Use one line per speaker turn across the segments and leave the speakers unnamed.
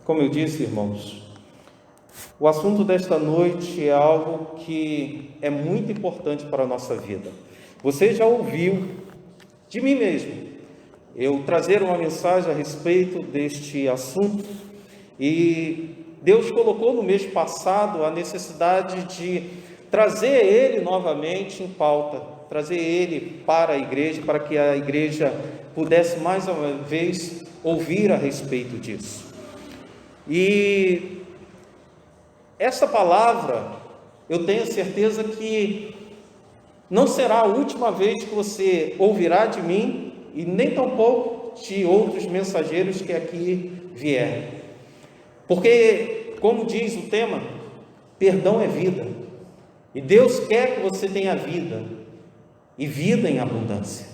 Como eu disse, irmãos, o assunto desta noite é algo que é muito importante para a nossa vida. Você já ouviu de mim mesmo eu trazer uma mensagem a respeito deste assunto, e Deus colocou no mês passado a necessidade de trazer ele novamente em pauta, trazer ele para a igreja, para que a igreja pudesse mais uma vez ouvir a respeito disso. E essa palavra, eu tenho certeza que não será a última vez que você ouvirá de mim, e nem tampouco de outros mensageiros que aqui vierem. Porque, como diz o tema, perdão é vida. E Deus quer que você tenha vida, e vida em abundância.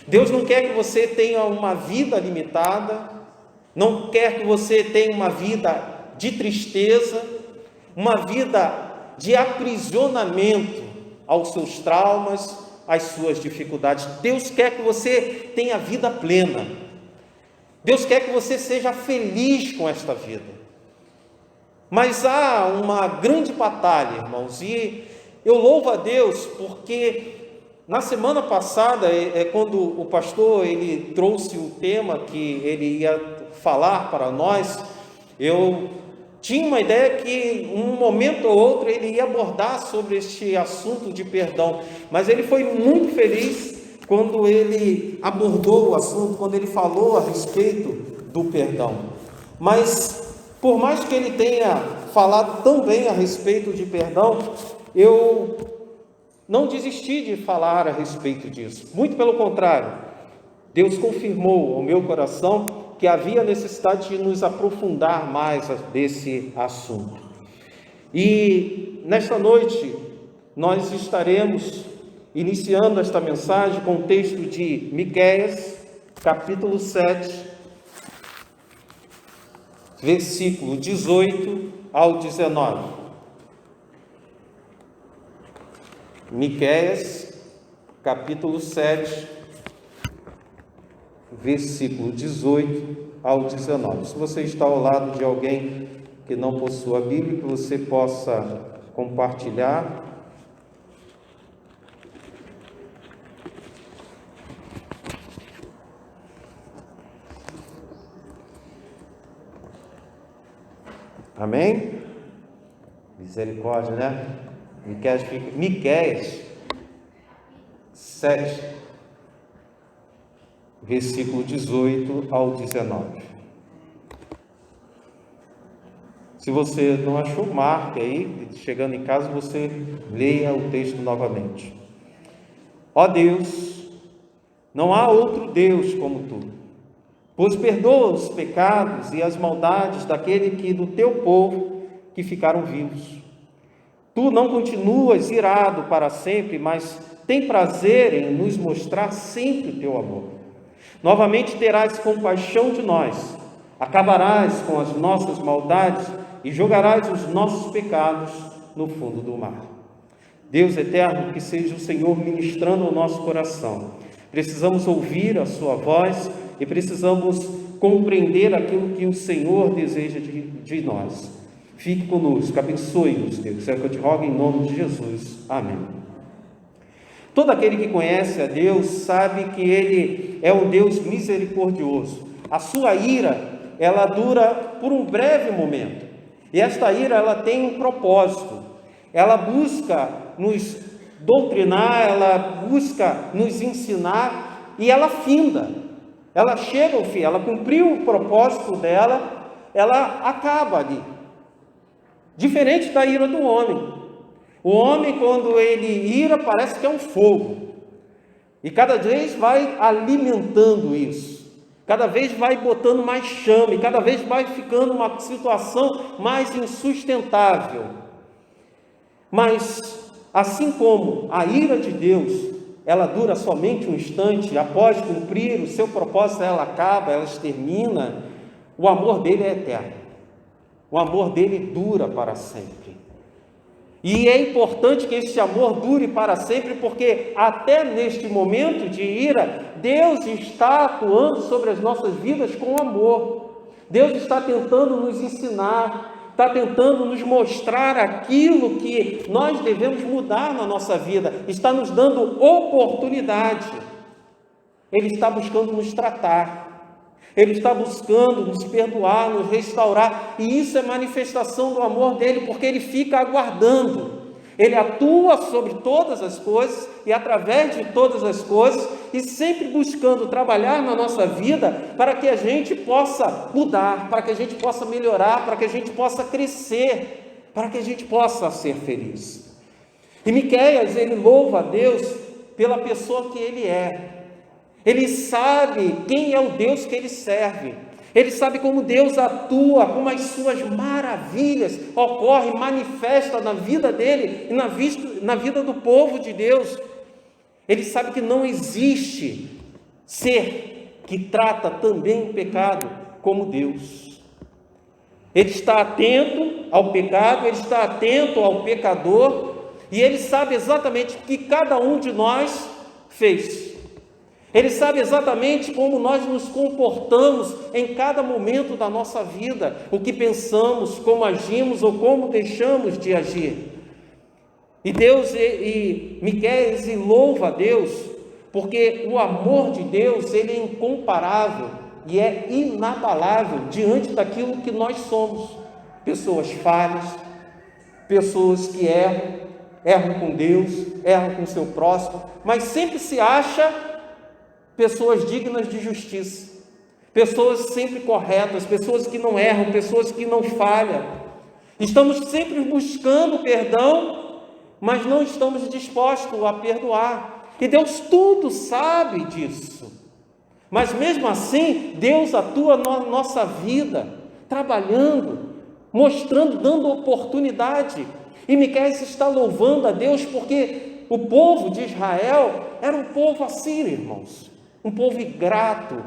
Deus não quer que você tenha uma vida limitada, não quer que você tenha uma vida de tristeza, uma vida de aprisionamento aos seus traumas, às suas dificuldades. Deus quer que você tenha vida plena. Deus quer que você seja feliz com esta vida. Mas há uma grande batalha, irmãos, e eu louvo a Deus porque na semana passada, quando o pastor ele trouxe o tema que ele ia falar para nós, eu tinha uma ideia que um momento ou outro ele ia abordar sobre este assunto de perdão, mas ele foi muito feliz quando ele abordou o assunto, quando ele falou a respeito do perdão. Mas por mais que ele tenha falado tão bem a respeito de perdão, eu não desisti de falar a respeito disso. Muito pelo contrário, Deus confirmou ao meu coração que havia necessidade de nos aprofundar mais desse assunto. E nesta noite nós estaremos iniciando esta mensagem com o texto de Miqueias, capítulo 7, versículo 18 ao 19. Miqueias, capítulo 7, versículo 18 ao 19. Se você está ao lado de alguém que não possua a Bíblia, que você possa compartilhar. Amém? Misericórdia, né? Miqueias 7, versículo 18 ao 19. Se você não achou, marque aí, chegando em casa, você leia o texto novamente. Ó Deus, não há outro Deus como tu, pois perdoa os pecados e as maldades daquele que do teu povo que ficaram vivos. Tu não continuas irado para sempre, mas tem prazer em nos mostrar sempre o teu amor. Novamente terás compaixão de nós, acabarás com as nossas maldades e jogarás os nossos pecados no fundo do mar. Deus eterno, que seja o Senhor ministrando ao nosso coração. Precisamos ouvir a sua voz e precisamos compreender aquilo que o Senhor deseja de nós. Fique conosco, abençoe-nos, Deus. É o que eu te rogo em nome de Jesus. Amém. Todo aquele que conhece a Deus sabe que Ele é um Deus misericordioso. A sua ira, ela dura por um breve momento. E esta ira, ela tem um propósito. Ela busca nos doutrinar, ela busca nos ensinar e ela finda. Ela chega ao fim, ela cumpriu o propósito dela, ela acaba ali. Diferente da ira do homem. O homem, quando ele ira, parece que é um fogo. E cada vez vai alimentando isso. Cada vez vai botando mais chama. E cada vez vai ficando uma situação mais insustentável. Mas, assim como a ira de Deus, ela dura somente um instante. Após cumprir o seu propósito, ela acaba, ela extermina. O amor dele é eterno. O amor dele dura para sempre. E é importante que esse amor dure para sempre, porque até neste momento de ira, Deus está atuando sobre as nossas vidas com amor. Deus está tentando nos ensinar, está tentando nos mostrar aquilo que nós devemos mudar na nossa vida, está nos dando oportunidade. Ele está buscando nos tratar, Ele está buscando nos perdoar, nos restaurar, e isso é manifestação do amor dele, porque Ele fica aguardando. Ele atua sobre todas as coisas e através de todas as coisas, e sempre buscando trabalhar na nossa vida para que a gente possa mudar, para que a gente possa melhorar, para que a gente possa crescer, para que a gente possa ser feliz. E Miqueias, ele louva a Deus pela pessoa que ele é. Ele sabe quem é o Deus que ele serve. Ele sabe como Deus atua, como as suas maravilhas ocorrem, manifesta na vida dele e na vida do povo de Deus. Ele sabe que não existe ser que trata também o pecado como Deus. Ele está atento ao pecado, ele está atento ao pecador, e ele sabe exatamente o que cada um de nós fez. Ele sabe exatamente como nós nos comportamos em cada momento da nossa vida, o que pensamos, como agimos ou como deixamos de agir. E Deus, Miqueias louva a Deus, porque o amor de Deus, ele é incomparável e é inabalável diante daquilo que nós somos. Pessoas falhas, pessoas que erram com Deus, erram com o seu próximo, mas sempre se acha pessoas dignas de justiça, pessoas sempre corretas, pessoas que não erram, pessoas que não falham. Estamos sempre buscando perdão, mas não estamos dispostos a perdoar. E Deus tudo sabe disso. Mas mesmo assim, Deus atua na nossa vida, trabalhando, mostrando, dando oportunidade. E Miqueias está louvando a Deus porque o povo de Israel era um povo assim, irmãos. Um povo ingrato,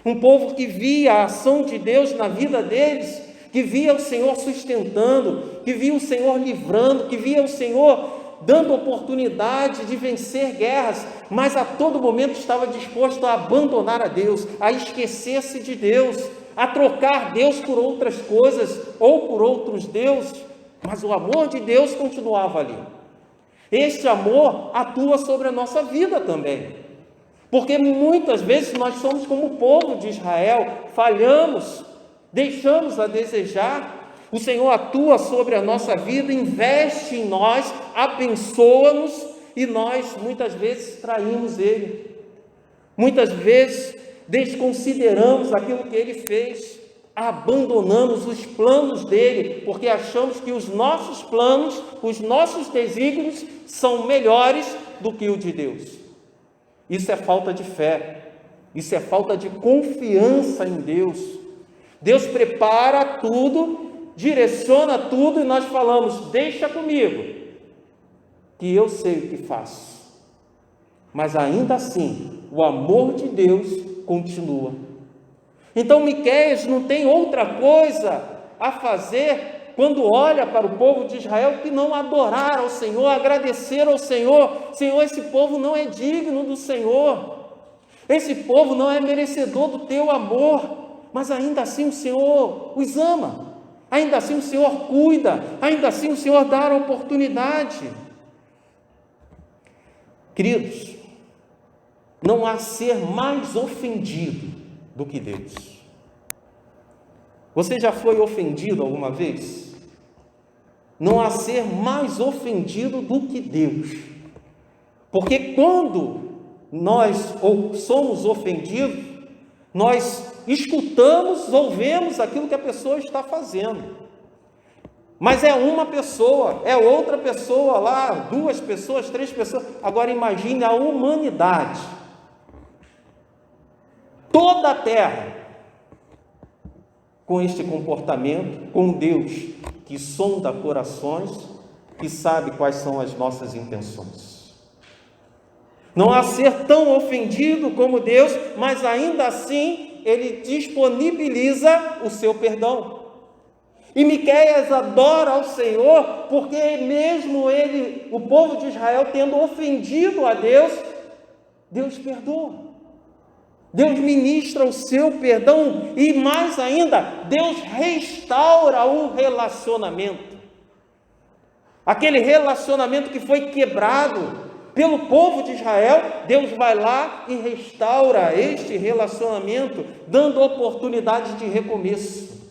um povo que via a ação de Deus na vida deles, que via o Senhor sustentando, que via o Senhor livrando, que via o Senhor dando oportunidade de vencer guerras, mas a todo momento estava disposto a abandonar a Deus, a esquecer-se de Deus, a trocar Deus por outras coisas ou por outros deuses, mas o amor de Deus continuava ali. Este amor atua sobre a nossa vida também. Porque muitas vezes nós somos como o povo de Israel, falhamos, deixamos a desejar. O Senhor atua sobre a nossa vida, investe em nós, abençoa-nos, e nós muitas vezes traímos Ele. Muitas vezes desconsideramos aquilo que Ele fez, abandonamos os planos dEle, porque achamos que os nossos planos, os nossos desígnios são melhores do que o de Deus. Isso é falta de fé, isso é falta de confiança em Deus. Deus prepara tudo, direciona tudo, e nós falamos: deixa comigo, que eu sei o que faço. Mas ainda assim, o amor de Deus continua. Então Miqueias não tem outra coisa a fazer quando olha para o povo de Israel que não adorar ao Senhor, agradecer ao Senhor. Senhor, esse povo não é digno do Senhor, esse povo não é merecedor do teu amor, mas ainda assim o Senhor os ama, ainda assim o Senhor cuida, ainda assim o Senhor dá a oportunidade. Queridos, não há ser mais ofendido do que Deus. Você já foi ofendido alguma vez? Não há ser mais ofendido do que Deus, porque quando nós somos ofendidos, nós escutamos ou vemos aquilo que a pessoa está fazendo, mas é uma pessoa, é outra pessoa lá, 2 pessoas, 3 pessoas. Agora imagine a humanidade, toda a terra, com este comportamento, com Deus que sonda corações, que sabe quais são as nossas intenções. Não há ser tão ofendido como Deus, mas ainda assim Ele disponibiliza o seu perdão. E Miqueias adora ao Senhor, porque mesmo o povo de Israel tendo ofendido a Deus, Deus perdoa. Deus ministra o seu perdão e, mais ainda, Deus restaura o relacionamento. Aquele relacionamento que foi quebrado pelo povo de Israel, Deus vai lá e restaura este relacionamento, dando oportunidade de recomeço,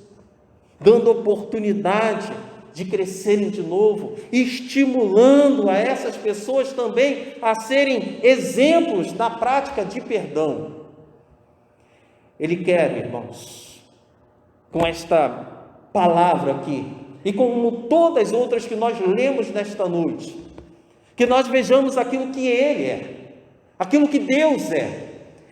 dando oportunidade de crescerem de novo, estimulando a essas pessoas também a serem exemplos na prática de perdão. Ele quer, irmãos, com esta palavra aqui, e como todas as outras que nós lemos nesta noite, que nós vejamos aquilo que Ele é, aquilo que Deus é,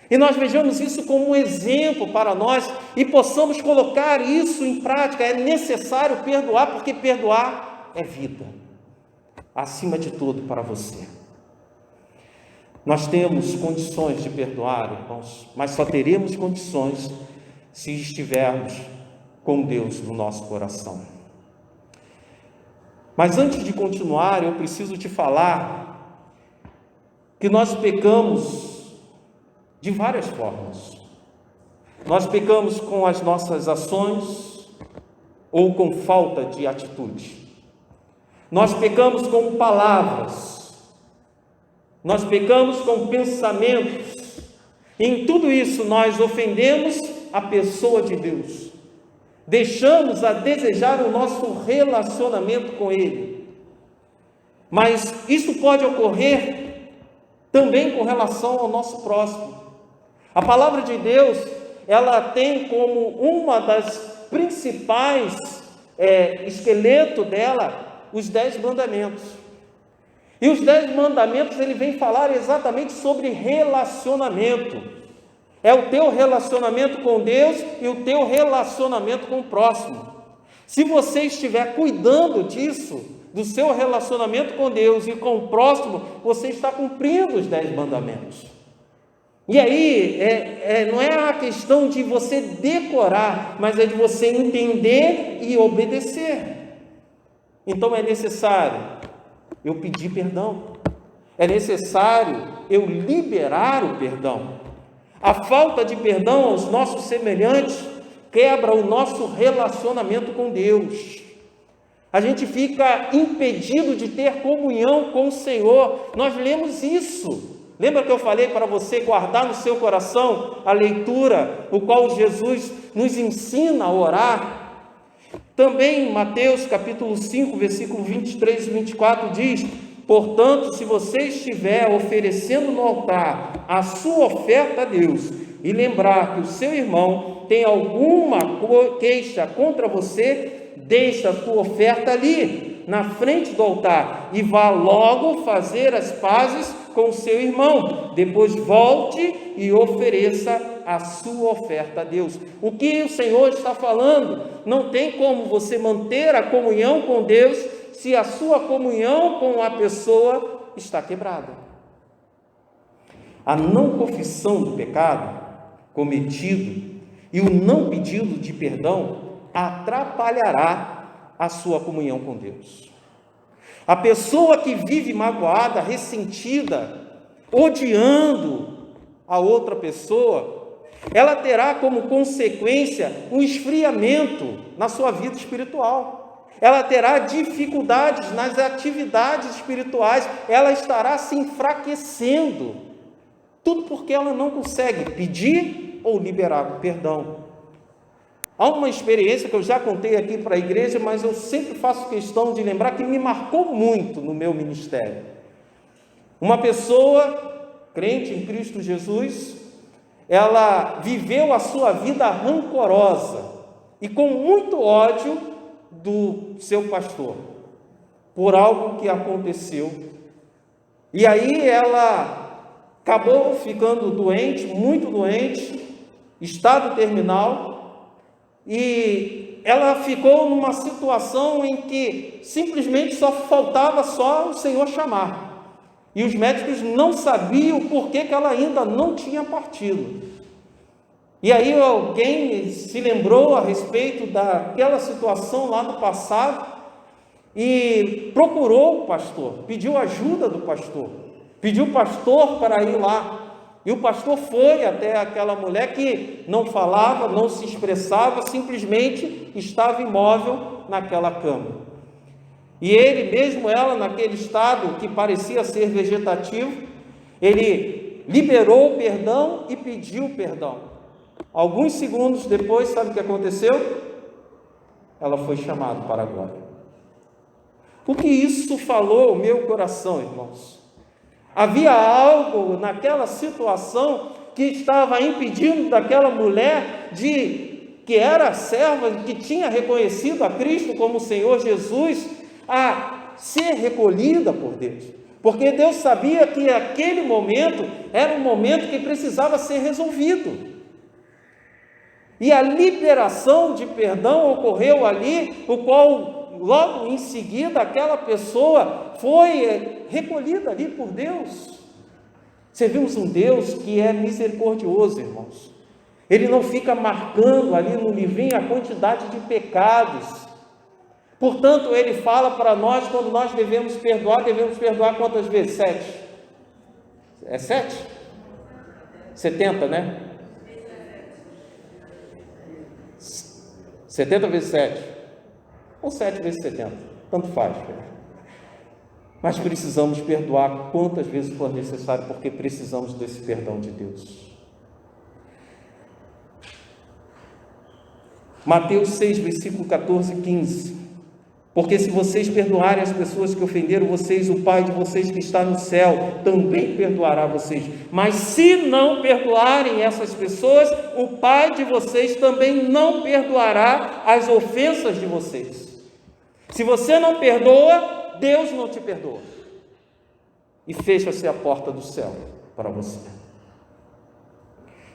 e nós vejamos isso como um exemplo para nós, e possamos colocar isso em prática. É necessário perdoar, porque perdoar é vida, acima de tudo para você. Nós temos condições de perdoar, irmãos, mas só teremos condições se estivermos com Deus no nosso coração. Mas antes de continuar, eu preciso te falar que nós pecamos de várias formas. Nós pecamos com as nossas ações ou com falta de atitude. Nós pecamos com palavras. Nós pecamos com pensamentos. Em tudo isso nós ofendemos a pessoa de Deus. Deixamos a desejar o nosso relacionamento com Ele. Mas isso pode ocorrer também com relação ao nosso próximo. A palavra de Deus, ela tem como uma das principais esqueleto dela, os 10 mandamentos. E os 10 mandamentos, ele vem falar exatamente sobre relacionamento. É o teu relacionamento com Deus e o teu relacionamento com o próximo. Se você estiver cuidando disso, do seu relacionamento com Deus e com o próximo, você está cumprindo os 10 mandamentos. E aí, não é a questão de você decorar, mas é de você entender e obedecer. Então é necessário eu pedir perdão. É necessário eu liberar o perdão. A falta de perdão aos nossos semelhantes quebra o nosso relacionamento com Deus. A gente fica impedido de ter comunhão com o Senhor. Nós lemos isso. Lembra que eu falei para você guardar no seu coração a leitura, o qual Jesus nos ensina a orar? Também em Mateus capítulo 5, versículo 23 e 24 diz: portanto, se você estiver oferecendo no altar a sua oferta a Deus, e lembrar que o seu irmão tem alguma queixa contra você, deixa a sua oferta ali, na frente do altar, e vá logo fazer as pazes com o seu irmão. Depois volte e ofereça a sua oferta a Deus. O que o Senhor está falando? Não tem como você manter a comunhão com Deus se a sua comunhão com a pessoa está quebrada. A não confissão do pecado cometido e o não pedido de perdão atrapalhará a sua comunhão com Deus. A pessoa que vive magoada, ressentida, odiando a outra pessoa, ela terá como consequência um esfriamento na sua vida espiritual. Ela terá dificuldades nas atividades espirituais, ela estará se enfraquecendo. Tudo porque ela não consegue pedir ou liberar o perdão. Há uma experiência que eu já contei aqui para a igreja, mas eu sempre faço questão de lembrar que me marcou muito no meu ministério. Uma pessoa, crente em Cristo Jesus, ela viveu a sua vida rancorosa e com muito ódio do seu pastor, por algo que aconteceu. E aí ela acabou ficando doente, muito doente, estado terminal, e ela ficou numa situação em que simplesmente só faltava o Senhor chamar. E os médicos não sabiam por que ela ainda não tinha partido. E aí alguém se lembrou a respeito daquela situação lá do passado e procurou o pastor, pediu ajuda do pastor, pediu o pastor para ir lá. E o pastor foi até aquela mulher que não falava, não se expressava, simplesmente estava imóvel naquela cama. E ele, mesmo ela naquele estado que parecia ser vegetativo, ele liberou o perdão e pediu perdão. Alguns segundos depois, sabe o que aconteceu? Ela foi chamada para a glória. O que isso falou ao meu coração, irmãos? Havia algo naquela situação que estava impedindo daquela mulher que era serva, que tinha reconhecido a Cristo como Senhor Jesus, a ser recolhida por Deus. Porque Deus sabia que aquele momento era um momento que precisava ser resolvido. E a liberação de perdão ocorreu ali, o qual logo em seguida aquela pessoa foi recolhida ali por Deus. Servimos um Deus que é misericordioso, irmãos. Ele não fica marcando ali no livrinho a quantidade de pecados. Portanto, ele fala para nós, quando nós devemos perdoar quantas vezes? 7. É 7? 70, né? 70 vezes 7, ou 7 vezes 70, tanto faz. Mas precisamos perdoar quantas vezes for necessário, porque precisamos desse perdão de Deus. Mateus 6, versículo 14 e 15. Porque se vocês perdoarem as pessoas que ofenderam vocês, o Pai de vocês que está no céu também perdoará vocês. Mas se não perdoarem essas pessoas, o Pai de vocês também não perdoará as ofensas de vocês. Se você não perdoa, Deus não te perdoa. E fecha-se a porta do céu para você.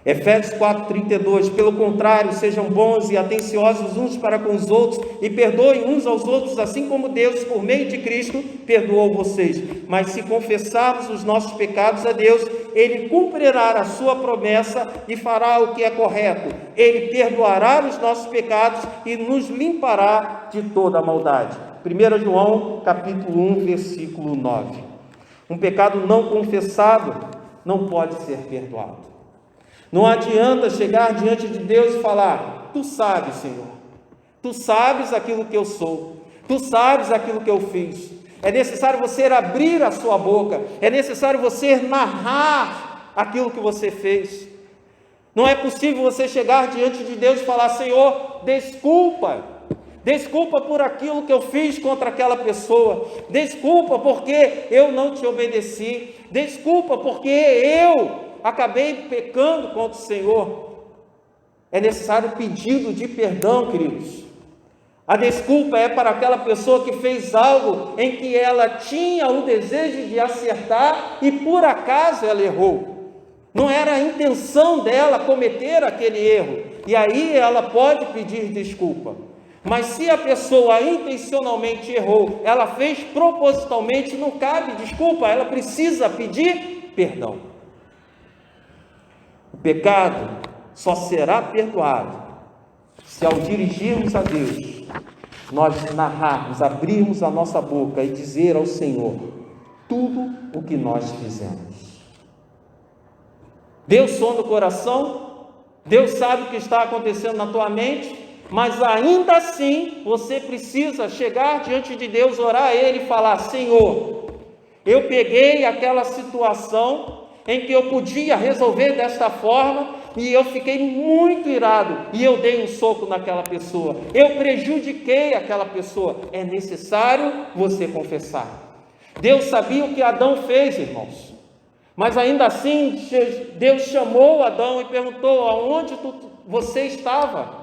Efésios 4:32, pelo contrário, sejam bons e atenciosos uns para com os outros e perdoem uns aos outros, assim como Deus, por meio de Cristo, perdoou vocês. Mas se confessarmos os nossos pecados a Deus, Ele cumprirá a sua promessa e fará o que é correto. Ele perdoará os nossos pecados e nos limpará de toda a maldade. 1 João, capítulo 1, versículo 9. Um pecado não confessado não pode ser perdoado. Não adianta chegar diante de Deus e falar: tu sabes, Senhor, tu sabes aquilo que eu sou, tu sabes aquilo que eu fiz. É necessário você abrir a sua boca, é necessário você narrar aquilo que você fez. Não é possível você chegar diante de Deus e falar: Senhor, desculpa por aquilo que eu fiz contra aquela pessoa, desculpa porque eu não te obedeci, desculpa porque eu acabei pecando contra o Senhor. É necessário pedido de perdão, queridos. A desculpa é para aquela pessoa que fez algo em que ela tinha o desejo de acertar e por acaso ela errou. Não era a intenção dela cometer aquele erro, e aí ela pode pedir desculpa. Mas se a pessoa intencionalmente errou, ela fez propositalmente, não cabe desculpa, ela precisa pedir perdão. O pecado só será perdoado se, ao dirigirmos a Deus, nós narrarmos, abrirmos a nossa boca e dizer ao Senhor tudo o que nós fizemos. Deus sonda o coração, Deus sabe o que está acontecendo na tua mente, mas ainda assim você precisa chegar diante de Deus, orar a Ele e falar: Senhor, eu peguei aquela situação em que eu podia resolver desta forma, e eu fiquei muito irado, e eu dei um soco naquela pessoa, eu prejudiquei aquela pessoa. É necessário você confessar. Deus sabia o que Adão fez, irmãos, mas ainda assim Deus chamou Adão e perguntou: aonde você estava?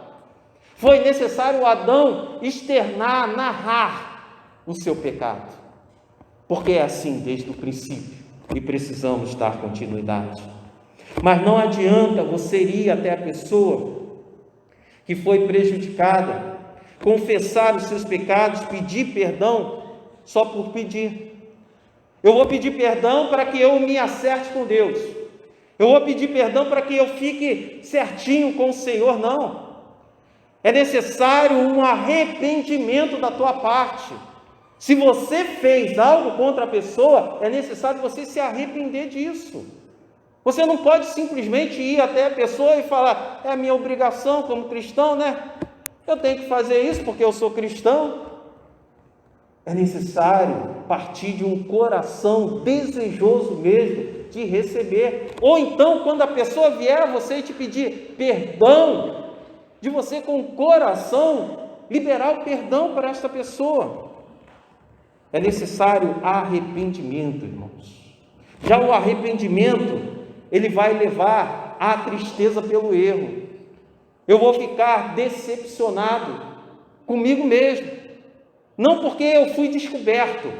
Foi necessário Adão externar, narrar o seu pecado, porque é assim desde o princípio, e precisamos dar continuidade. Mas não adianta você ir até a pessoa que foi prejudicada, confessar os seus pecados, pedir perdão só por pedir. Eu vou pedir perdão para que eu me acerte com Deus, eu vou pedir perdão para que eu fique certinho com o Senhor. Não, é necessário um arrependimento da tua parte. Se você fez algo contra a pessoa, é necessário você se arrepender disso. Você não pode simplesmente ir até a pessoa e falar: é a minha obrigação como cristão, né? Eu tenho que fazer isso porque eu sou cristão. É necessário partir de um coração desejoso mesmo de receber. Ou então, quando a pessoa vier a você e te pedir perdão, de você com o coração liberar o perdão para esta pessoa. É necessário arrependimento, irmãos. Já o arrependimento, ele vai levar à tristeza pelo erro. Eu vou ficar decepcionado comigo mesmo. Não porque eu fui descoberto,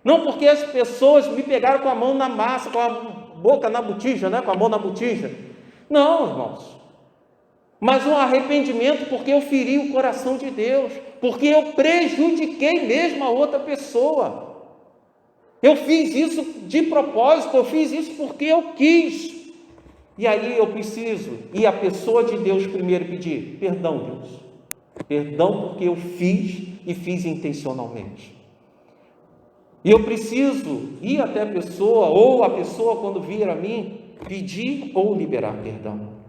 não porque as pessoas me pegaram com a mão na massa, com a boca na botija, né? Com a mão na botija. Não, irmãos. Mas um arrependimento porque eu feri o coração de Deus, porque eu prejudiquei mesmo a outra pessoa. Eu fiz isso de propósito, eu fiz isso porque eu quis. E aí eu preciso ir à pessoa de Deus primeiro pedir: perdão, Deus. Perdão porque eu fiz e fiz intencionalmente. E eu preciso ir até a pessoa, ou a pessoa quando vir a mim, pedir ou liberar perdão.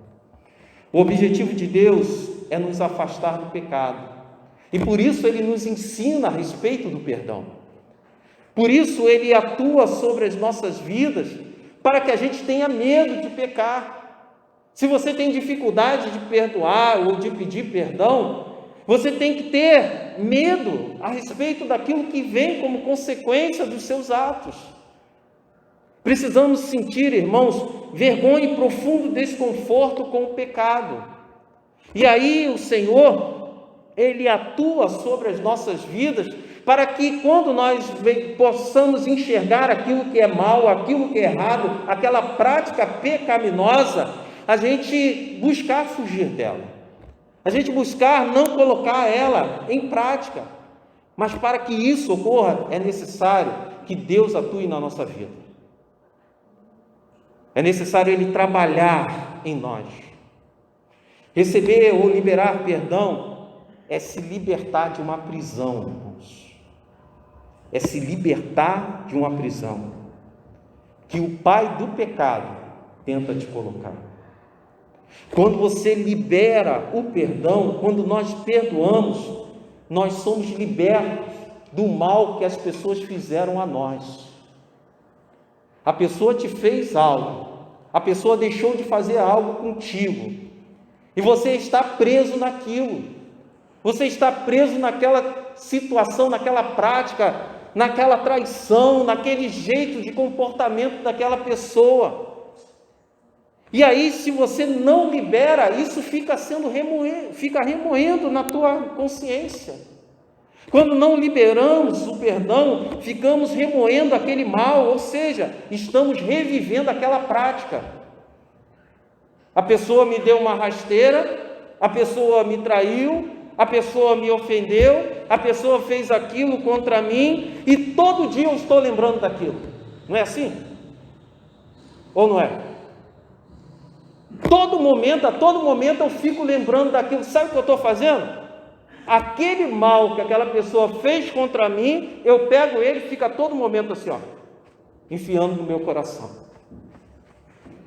O objetivo de Deus é nos afastar do pecado. E por isso Ele nos ensina a respeito do perdão. Por isso Ele atua sobre as nossas vidas, para que a gente tenha medo de pecar. Se você tem dificuldade de perdoar ou de pedir perdão, você tem que ter medo a respeito daquilo que vem como consequência dos seus atos. Precisamos sentir, irmãos, vergonha e profundo desconforto com o pecado. E aí o Senhor, Ele atua sobre as nossas vidas, para que quando nós possamos enxergar aquilo que é mal, aquilo que é errado, aquela prática pecaminosa, a gente buscar fugir dela. A gente buscar não colocar ela em prática. Mas para que isso ocorra, é necessário que Deus atue na nossa vida. É necessário Ele trabalhar em nós. Receber ou liberar perdão é se libertar de uma prisão, irmãos. É se libertar de uma prisão que o pai do pecado tenta te colocar. Quando você libera o perdão, quando nós perdoamos, nós somos libertos do mal que as pessoas fizeram a nós. A pessoa te fez algo, a pessoa deixou de fazer algo contigo, e você está preso naquilo, você está preso naquela situação, naquela prática, naquela traição, naquele jeito de comportamento daquela pessoa. E aí, se você não libera, isso fica remoendo na tua consciência. Quando não liberamos o perdão, ficamos remoendo aquele mal, ou seja, estamos revivendo aquela prática. A pessoa me deu uma rasteira, a pessoa me traiu, a pessoa me ofendeu, a pessoa fez aquilo contra mim, e todo dia eu estou lembrando daquilo. Não é assim? Ou não é? A todo momento eu fico lembrando daquilo. Sabe o que eu estou fazendo? Aquele mal que aquela pessoa fez contra mim, eu pego ele e fica a todo momento assim, ó, enfiando no meu coração.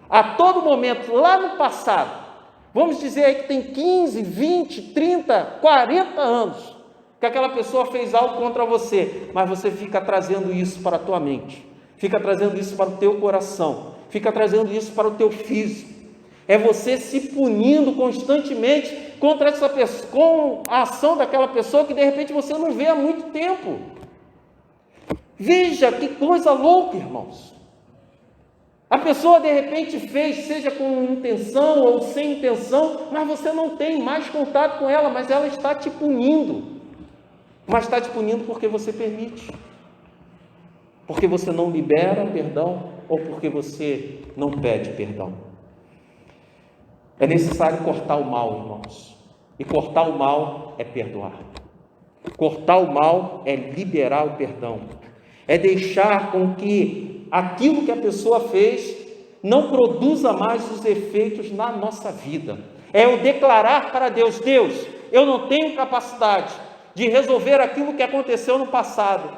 A todo momento, lá no passado, vamos dizer aí que tem 15, 20, 30, 40 anos, que aquela pessoa fez algo contra você, mas você fica trazendo isso para a tua mente, fica trazendo isso para o teu coração, fica trazendo isso para o teu físico. É você se punindo constantemente contra essa pessoa, com a ação daquela pessoa que de repente você não vê há muito tempo. Veja que coisa louca, irmãos. A pessoa de repente fez, seja com intenção ou sem intenção, mas você não tem mais contato com ela, mas ela está te punindo. Mas está te punindo porque você permite. Porque você não libera perdão ou porque você não pede perdão. É necessário cortar o mal, irmãos. E cortar o mal é perdoar. Cortar o mal é liberar o perdão. É deixar com que aquilo que a pessoa fez não produza mais os efeitos na nossa vida. É eu declarar para Deus: Deus, eu não tenho capacidade de resolver aquilo que aconteceu no passado,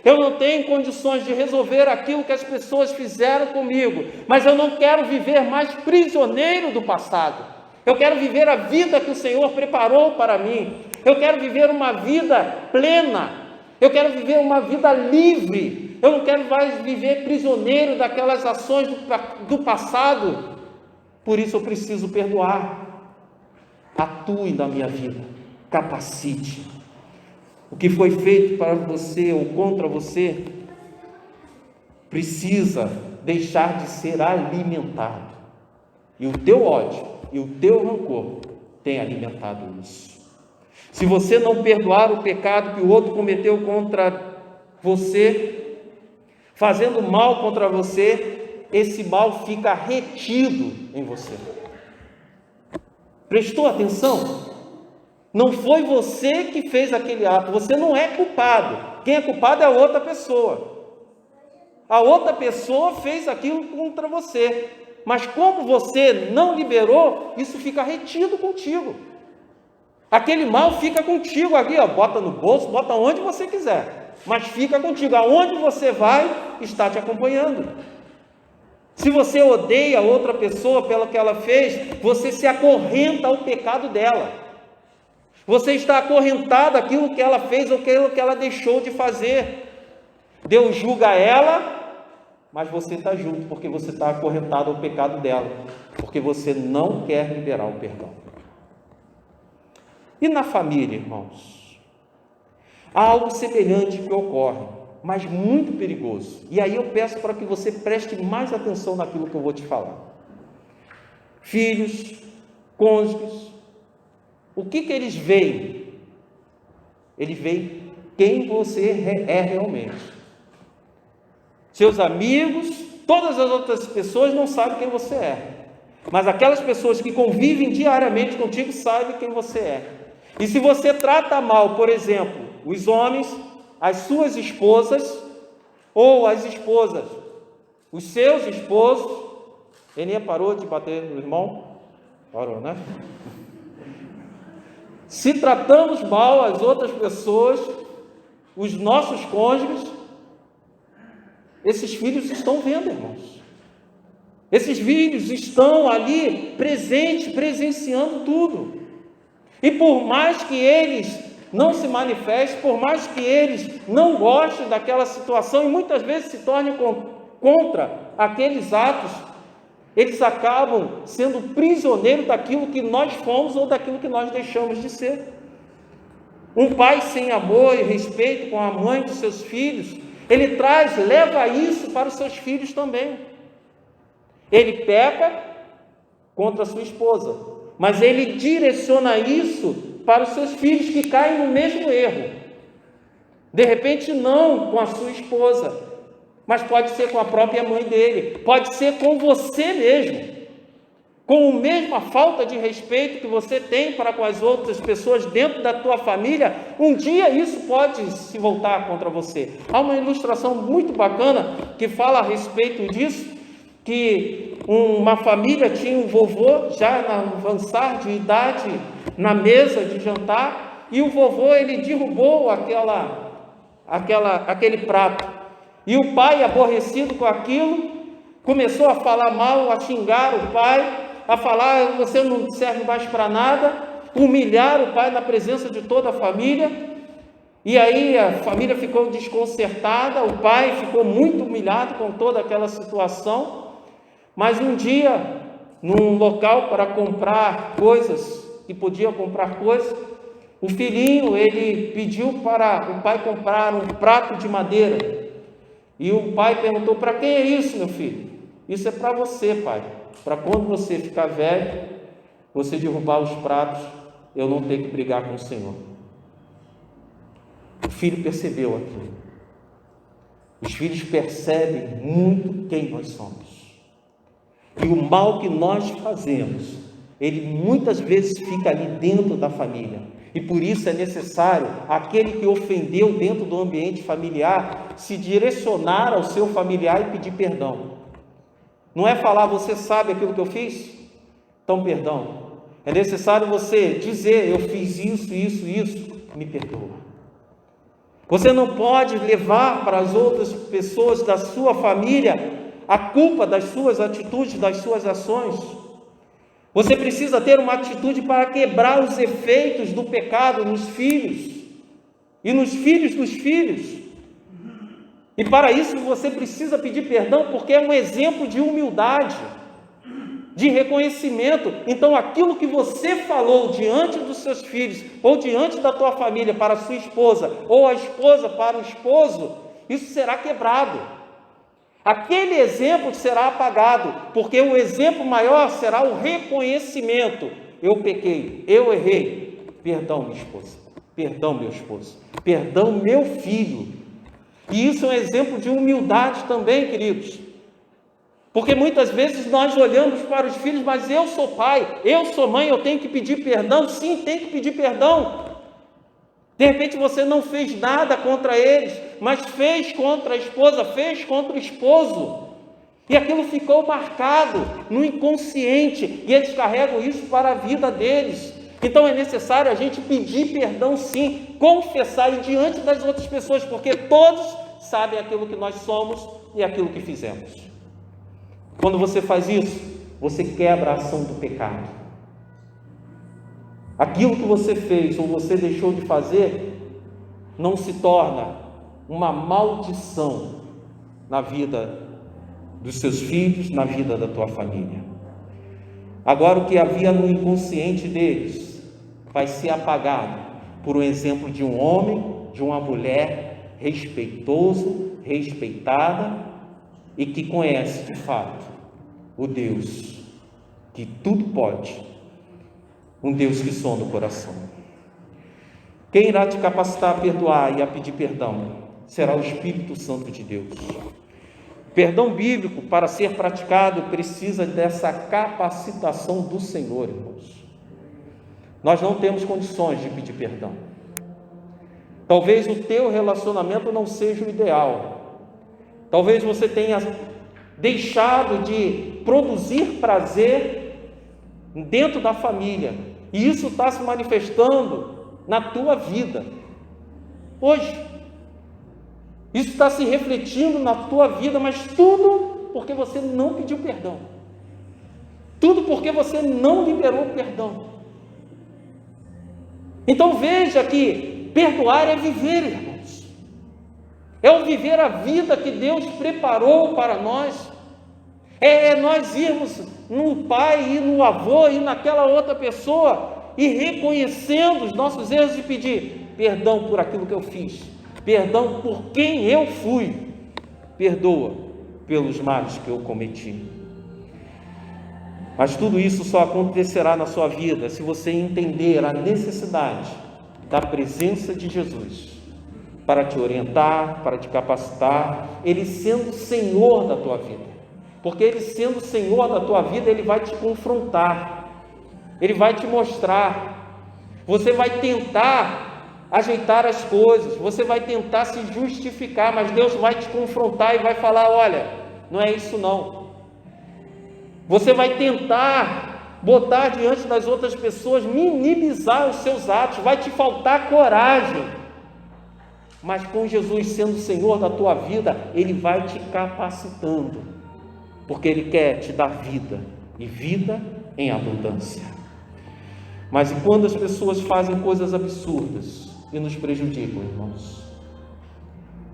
Eu não tenho condições de resolver aquilo que as pessoas fizeram comigo, mas eu não quero viver mais prisioneiro do passado. Eu quero viver a vida que o Senhor preparou para mim. Eu quero viver uma vida plena. Eu quero viver uma vida livre. Eu não quero mais viver prisioneiro daquelas ações do passado. Por isso eu preciso perdoar. Atue na minha vida. Capacite. O que foi feito para você ou contra você precisa deixar de ser alimentado. E o teu ódio e o teu rancor tem alimentado isso. Se você não perdoar o pecado que o outro cometeu contra você, fazendo mal contra você, esse mal fica retido em você. Prestou atenção? Não foi você que fez aquele ato, você não é culpado. Quem é culpado é a outra pessoa. A outra pessoa fez aquilo contra você, mas como você não liberou, isso fica retido contigo. Aquele mal fica contigo aqui, ó, bota no bolso, bota onde você quiser, mas fica contigo. Aonde você vai, está te acompanhando. Se você odeia outra pessoa pelo que ela fez, você se acorrenta ao pecado dela. Você está acorrentado àquilo que ela fez ou aquilo que ela deixou de fazer. Deus julga ela, mas você está junto, porque você está acorrentado ao pecado dela, porque você não quer liberar o perdão. E na família, irmãos? Há algo semelhante que ocorre, mas muito perigoso. E aí eu peço para que você preste mais atenção naquilo que eu vou te falar. Filhos, cônjuges, o que eles veem? Eles veem quem você é realmente. Seus amigos, todas as outras pessoas não sabem quem você é. Mas aquelas pessoas que convivem diariamente contigo sabem quem você é. E se você trata mal, por exemplo, os homens, as suas esposas, ou as esposas, os seus esposos, Eninha parou de bater no irmão? Parou, né? Se tratamos mal as outras pessoas, os nossos cônjuges, esses filhos estão vendo, irmãos. Esses filhos estão ali presentes, presenciando tudo. E por mais que eles não se manifestem, por mais que eles não gostem daquela situação, e muitas vezes se tornem contra aqueles atos, eles acabam sendo prisioneiros daquilo que nós fomos ou daquilo que nós deixamos de ser. Um pai sem amor e respeito com a mãe dos seus filhos, ele leva isso para os seus filhos também. Ele peca contra a sua esposa, mas ele direciona isso para os seus filhos que caem no mesmo erro. De repente não com a sua esposa, mas pode ser com a própria mãe dele, pode ser com você mesmo, com a mesma falta de respeito que você tem para com as outras pessoas dentro da tua família. Um dia isso pode se voltar contra você. Há uma ilustração muito bacana que fala a respeito disso, que uma família tinha um vovô já no avançar de idade na mesa de jantar, e o vovô ele derrubou aquele prato. E o pai, aborrecido com aquilo, começou a falar mal, a xingar o pai, a falar: você não serve mais para nada, humilhar o pai na presença de toda a família. E aí a família ficou desconcertada, o pai ficou muito humilhado com toda aquela situação. Mas um dia, num local para comprar coisas, e podia comprar coisas, o filhinho, ele pediu para o pai comprar um prato de madeira. E o pai perguntou: para quem é isso, meu filho? Isso é para você, pai, para quando você ficar velho, você derrubar os pratos, eu não ter que brigar com o Senhor. O filho percebeu aquilo. Os filhos percebem muito quem nós somos. E o mal que nós fazemos, ele muitas vezes fica ali dentro da família. E por isso é necessário aquele que ofendeu dentro do ambiente familiar se direcionar ao seu familiar e pedir perdão. Não é falar: você sabe aquilo que eu fiz? Então perdão. É necessário você dizer: eu fiz isso, me perdoa. Você não pode levar para as outras pessoas da sua família a culpa das suas atitudes, das suas ações. Você precisa ter uma atitude para quebrar os efeitos do pecado nos filhos e nos filhos dos filhos. E para isso você precisa pedir perdão, porque é um exemplo de humildade, de reconhecimento. Então aquilo que você falou diante dos seus filhos, ou diante da tua família para a sua esposa, ou a esposa para o esposo, isso será quebrado. Aquele exemplo será apagado, porque o exemplo maior será o reconhecimento. Eu pequei, eu errei. Perdão, minha esposa. Perdão, meu esposo. Perdão, meu filho. E isso é um exemplo de humildade também, queridos. Porque muitas vezes nós olhamos para os filhos, mas eu sou pai, eu sou mãe, eu tenho que pedir perdão. Sim, tem que pedir perdão. De repente você não fez nada contra eles, mas fez contra a esposa, fez contra o esposo. E aquilo ficou marcado no inconsciente, e eles carregam isso para a vida deles. Então é necessário a gente pedir perdão sim, confessar e diante das outras pessoas, porque todos sabem aquilo que nós somos e aquilo que fizemos. Quando você faz isso, você quebra a ação do pecado. Aquilo que você fez ou você deixou de fazer não se torna uma maldição na vida dos seus filhos, na vida da tua família. Agora o que havia no inconsciente deles vai ser apagado por um exemplo de um homem, de uma mulher respeitoso, respeitada e que conhece de fato o Deus que tudo pode. Um Deus que sonda o coração. Quem irá te capacitar a perdoar e a pedir perdão será o Espírito Santo de Deus. Perdão bíblico, para ser praticado, precisa dessa capacitação do Senhor, irmãos. Nós não temos condições de pedir perdão. Talvez o teu relacionamento não seja o ideal. Talvez você tenha deixado de produzir prazer dentro da família, e isso está se manifestando na tua vida hoje. Isso está se refletindo na tua vida, mas tudo porque você não pediu perdão, tudo porque você não liberou o perdão. Então veja que perdoar é viver, irmãos, é o viver a vida que Deus preparou para nós. É nós irmos no pai e no avô e naquela outra pessoa e reconhecendo os nossos erros e pedir perdão por aquilo que eu fiz, perdão por quem eu fui, perdoa pelos males que eu cometi. Mas tudo isso só acontecerá na sua vida se você entender a necessidade da presença de Jesus para te orientar, para te capacitar, Ele sendo Senhor da tua vida. Porque Ele sendo Senhor da tua vida, Ele vai te confrontar, Ele vai te mostrar, você vai tentar ajeitar as coisas, você vai tentar se justificar, mas Deus vai te confrontar e vai falar, olha, não é isso não. Você vai tentar botar diante das outras pessoas, minimizar os seus atos, vai te faltar coragem, mas com Jesus sendo Senhor da tua vida, Ele vai te capacitando, porque Ele quer te dar vida, e vida em abundância. Mas e quando as pessoas fazem coisas absurdas e nos prejudicam, irmãos?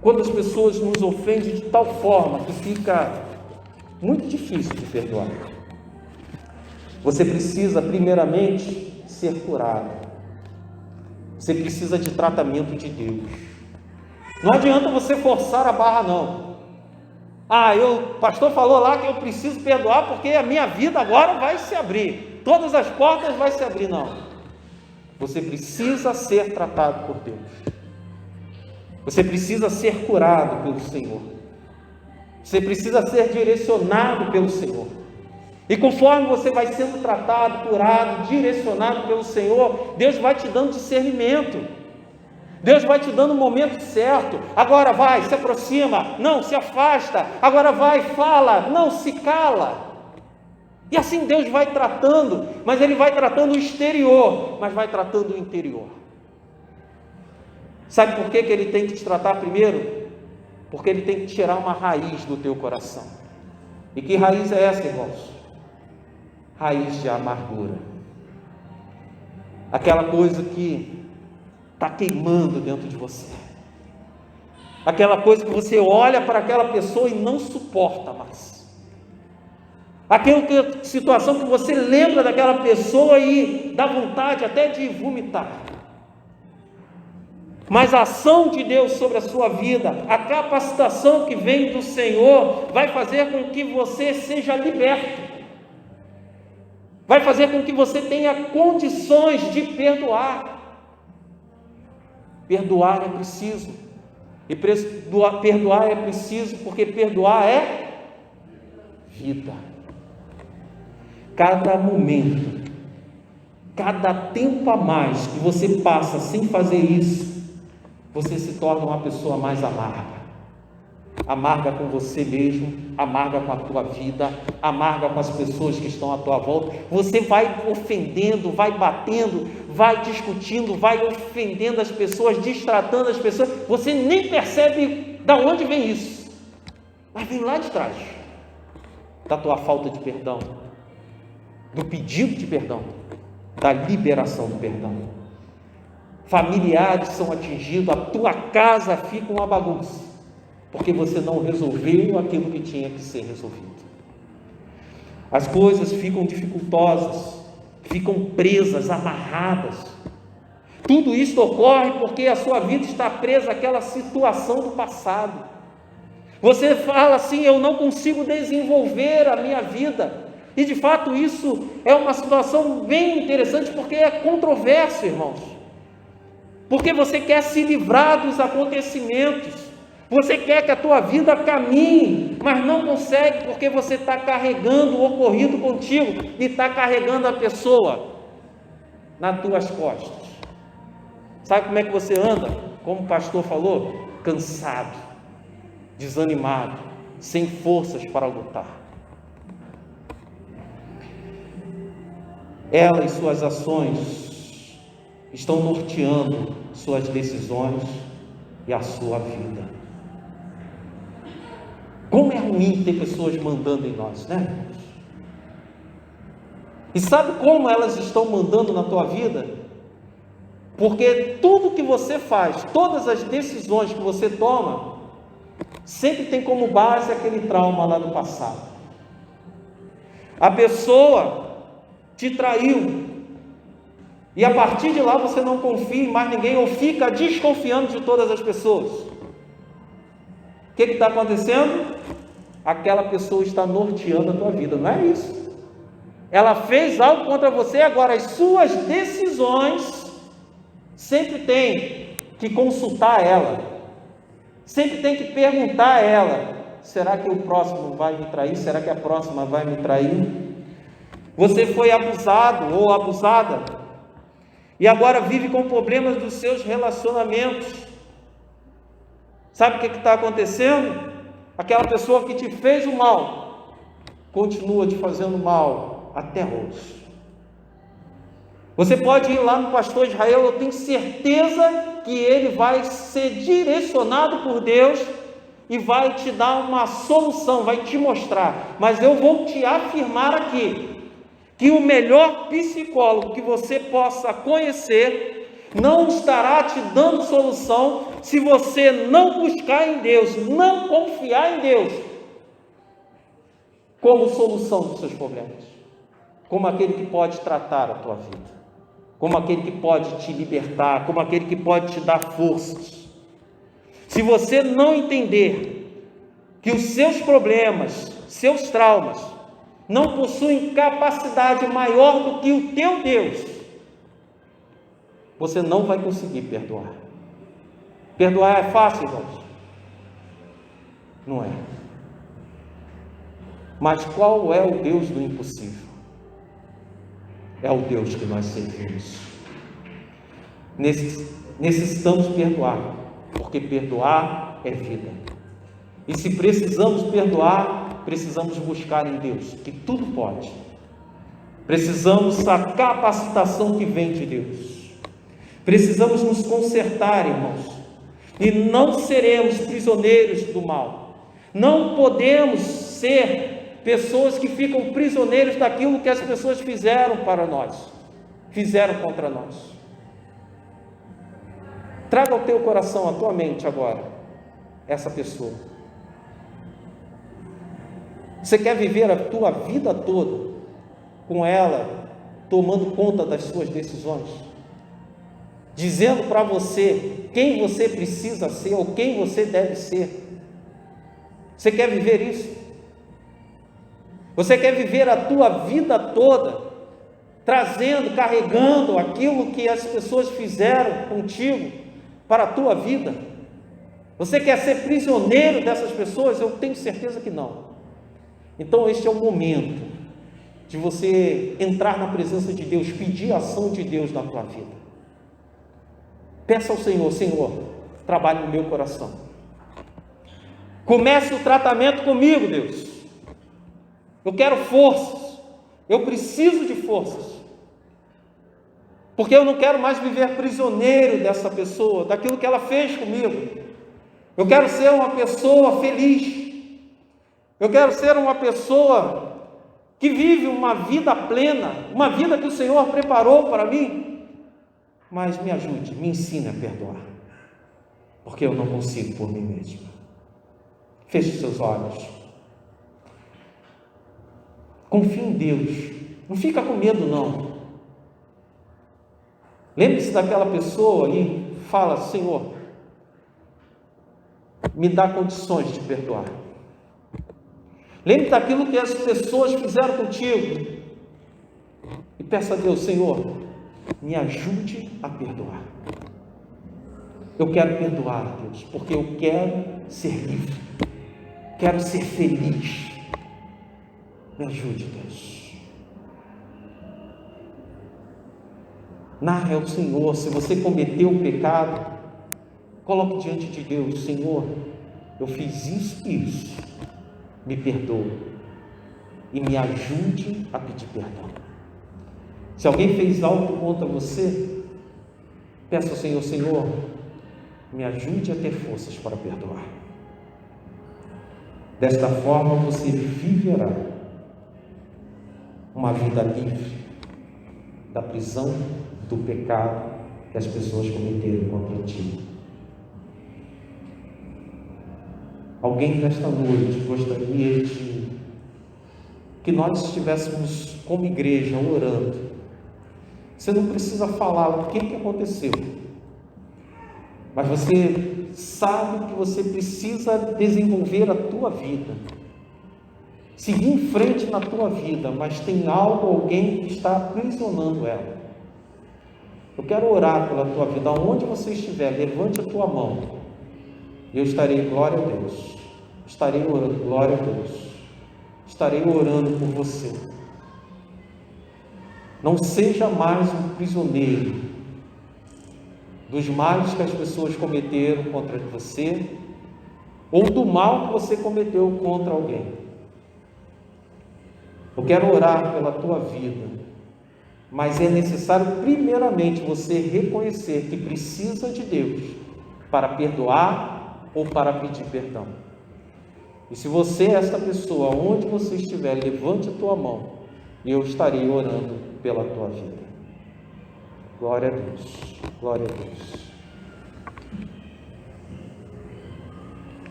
Quando as pessoas nos ofendem de tal forma que fica muito difícil de perdoar, você precisa primeiramente ser curado, você precisa de tratamento de Deus. Não adianta você forçar a barra não. O pastor falou lá que eu preciso perdoar porque a minha vida agora vai se abrir, todas as portas vai se abrir. Não, você precisa ser tratado por Deus, você precisa ser curado pelo Senhor, você precisa ser direcionado pelo Senhor, e conforme você vai sendo tratado, curado, direcionado pelo Senhor, Deus vai te dando discernimento, Deus vai te dando o momento certo. Agora vai, se aproxima, não, se afasta. Agora vai, fala, não, se cala. E assim Deus vai tratando, mas Ele vai tratando o exterior, mas vai tratando o interior. Sabe por que que ele tem que te tratar primeiro? Porque ele tem que tirar uma raiz do teu coração. E que raiz é essa, irmãos? Raiz de amargura. Aquela coisa que está queimando dentro de você. Aquela coisa que você olha para aquela pessoa e não suporta mais. Aquela situação que você lembra daquela pessoa e dá vontade até de vomitar. Mas a ação de Deus sobre a sua vida, a capacitação que vem do Senhor, vai fazer com que você seja liberto. Vai fazer com que você tenha condições de perdoar. Perdoar é preciso. E perdoar é preciso porque perdoar é vida. Cada momento, cada tempo a mais que você passa sem fazer isso, você se torna uma pessoa mais amarga. Amarga com você mesmo, amarga com a tua vida, amarga com as pessoas que estão à tua volta. Você vai ofendendo, vai batendo, vai discutindo, vai ofendendo as pessoas, destratando as pessoas. Você nem percebe de onde vem isso, mas vem lá de trás da tua falta de perdão, do pedido de perdão, da liberação do perdão. Familiares são atingidos, a tua casa fica uma bagunça, porque você não resolveu aquilo que tinha que ser resolvido. As coisas ficam dificultosas, ficam presas, amarradas. Tudo isso ocorre porque a sua vida está presa àquela situação do passado. Você fala assim: eu não consigo desenvolver a minha vida. E de fato isso é uma situação bem interessante, porque é controverso, irmãos. Porque você quer se livrar dos acontecimentos, você quer que a tua vida caminhe, mas não consegue, porque você está carregando o ocorrido contigo, e está carregando a pessoa nas tuas costas. Sabe como é que você anda? Como o pastor falou, cansado, desanimado, sem forças para lutar. Ela e suas ações estão norteando suas decisões e a sua vida. Como é ruim ter pessoas mandando em nós, né? E sabe como elas estão mandando na tua vida? Porque tudo que você faz, todas as decisões que você toma, sempre tem como base aquele trauma lá do passado. A pessoa te traiu, e a partir de lá você não confia em mais ninguém, ou fica desconfiando de todas as pessoas. O que está acontecendo? Aquela pessoa está norteando a tua vida, não é isso? Ela fez algo contra você, agora as suas decisões sempre tem que consultar ela, sempre tem que perguntar a ela: será que o próximo vai me trair? Será que a próxima vai me trair? Você foi abusado ou abusada, e agora vive com problemas dos seus relacionamentos. Sabe o que está acontecendo? Aquela pessoa que te fez o mal, continua te fazendo mal até hoje. Você pode ir lá no pastor Israel, eu tenho certeza que ele vai ser direcionado por Deus e vai te dar uma solução, vai te mostrar. Mas eu vou te afirmar aqui, que o melhor psicólogo que você possa conhecer não estará te dando solução se você não buscar em Deus, não confiar em Deus como solução dos seus problemas, como aquele que pode tratar a tua vida, como aquele que pode te libertar, como aquele que pode te dar forças. Se você não entender que os seus problemas, seus traumas, não possuem capacidade maior do que o teu Deus, você não vai conseguir perdoar. Perdoar é fácil, irmãos? Não é. Mas qual é o Deus do impossível? É o Deus que nós servimos. Necessitamos perdoar, porque perdoar é vida. E se precisamos perdoar, precisamos buscar em Deus, que tudo pode. Precisamos da capacitação que vem de Deus. Precisamos nos consertar, irmãos, e não seremos prisioneiros do mal. Não podemos ser pessoas que ficam prisioneiros daquilo que as pessoas fizeram para nós, fizeram contra nós. Traga ao teu coração, à tua mente agora, essa pessoa. Você quer viver a tua vida toda com ela tomando conta das suas decisões, dizendo para você quem você precisa ser ou quem você deve ser? Você quer viver isso? Você quer viver a tua vida toda trazendo, carregando aquilo que as pessoas fizeram contigo para a tua vida? Você quer ser prisioneiro dessas pessoas? Eu tenho certeza que não. Então este é o momento de você entrar na presença de Deus, pedir a ação de Deus na tua vida. Peça ao Senhor: Senhor, trabalhe no meu coração. Comece o tratamento comigo, Deus. Eu quero forças, eu preciso de forças, porque eu não quero mais viver prisioneiro dessa pessoa, daquilo que ela fez comigo. Eu quero ser uma pessoa feliz, eu quero ser uma pessoa que vive uma vida plena, uma vida que o Senhor preparou para mim. Mas me ajude, me ensine a perdoar, porque eu não consigo por mim mesmo. Feche seus olhos, confie em Deus, não fica com medo não. Lembre-se daquela pessoa e fala: Senhor, me dá condições de perdoar. Lembre daquilo que as pessoas fizeram contigo e peça a Deus: Senhor, me ajude a perdoar. Eu quero perdoar, Deus, porque eu quero ser livre, quero ser feliz. Me ajude, Deus. Narre ao Senhor. Se você cometeu um pecado, coloque diante de Deus: Senhor, eu fiz isso e isso, me perdoe e me ajude a pedir perdão. Se alguém fez algo contra você, peça ao Senhor: Senhor, me ajude a ter forças para perdoar. Desta forma você viverá uma vida livre da prisão do pecado que as pessoas cometeram contra ti. Alguém nesta noite gostaria de que nós estivéssemos como igreja orando. Você não precisa falar o que aconteceu, mas você sabe que você precisa desenvolver a tua vida, seguir em frente na tua vida, mas tem algo, alguém que está aprisionando ela. Eu quero orar pela tua vida. Onde você estiver, levante a tua mão. Eu estarei, glória a Deus, estarei orando, glória a Deus, estarei orando por você. Não seja mais um prisioneiro dos males que as pessoas cometeram contra você, ou do mal que você cometeu contra alguém. Eu quero orar pela tua vida, mas é necessário primeiramente você reconhecer que precisa de Deus para perdoar ou para pedir perdão. E se você é esta pessoa, onde você estiver, levante a tua mão e eu estarei orando pela tua vida. Glória a Deus, glória a Deus.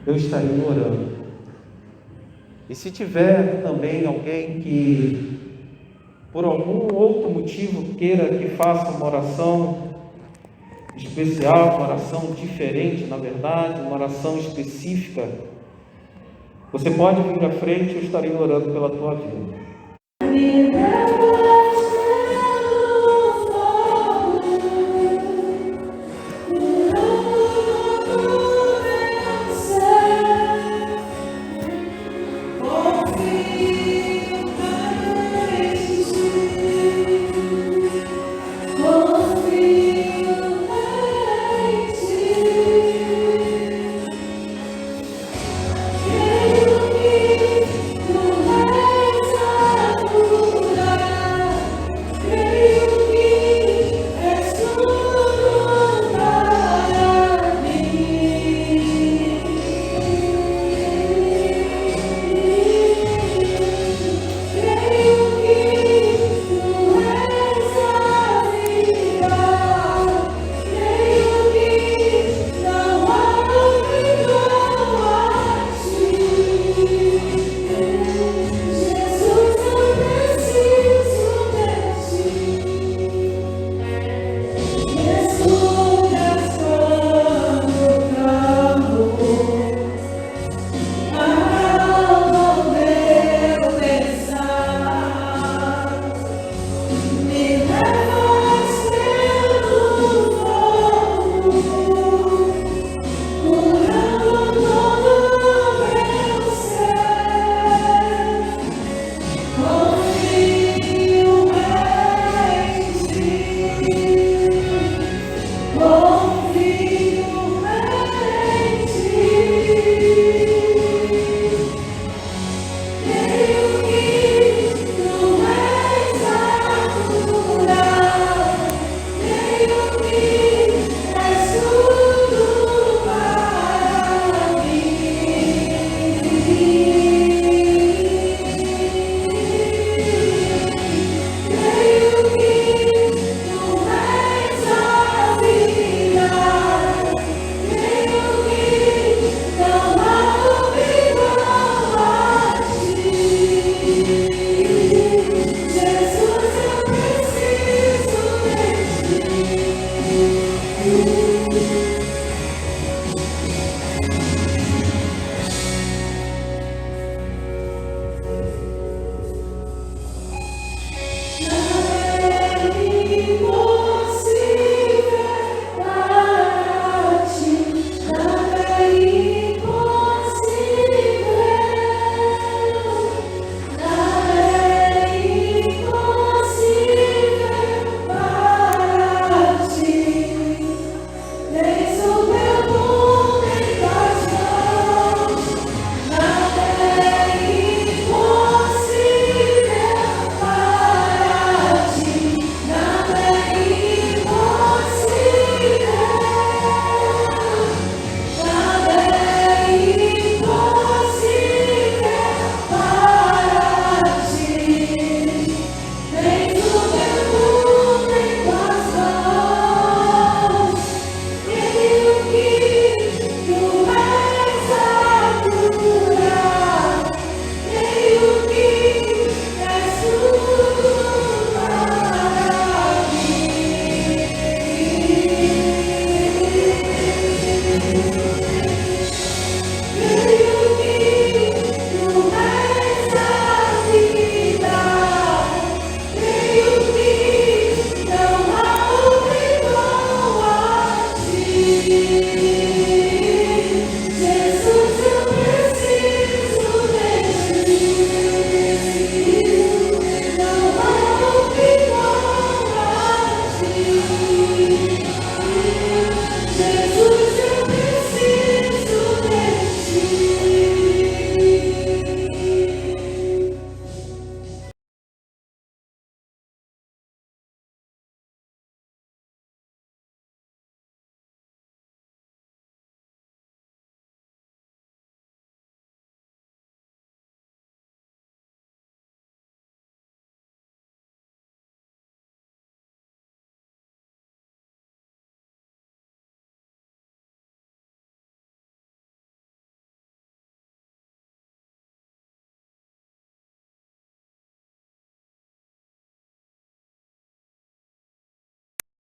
Eu estarei orando. E se tiver também alguém que por algum outro motivo queira que faça uma oração especial, uma oração diferente, na verdade, uma oração específica, você pode vir à frente, eu estarei orando pela tua vida.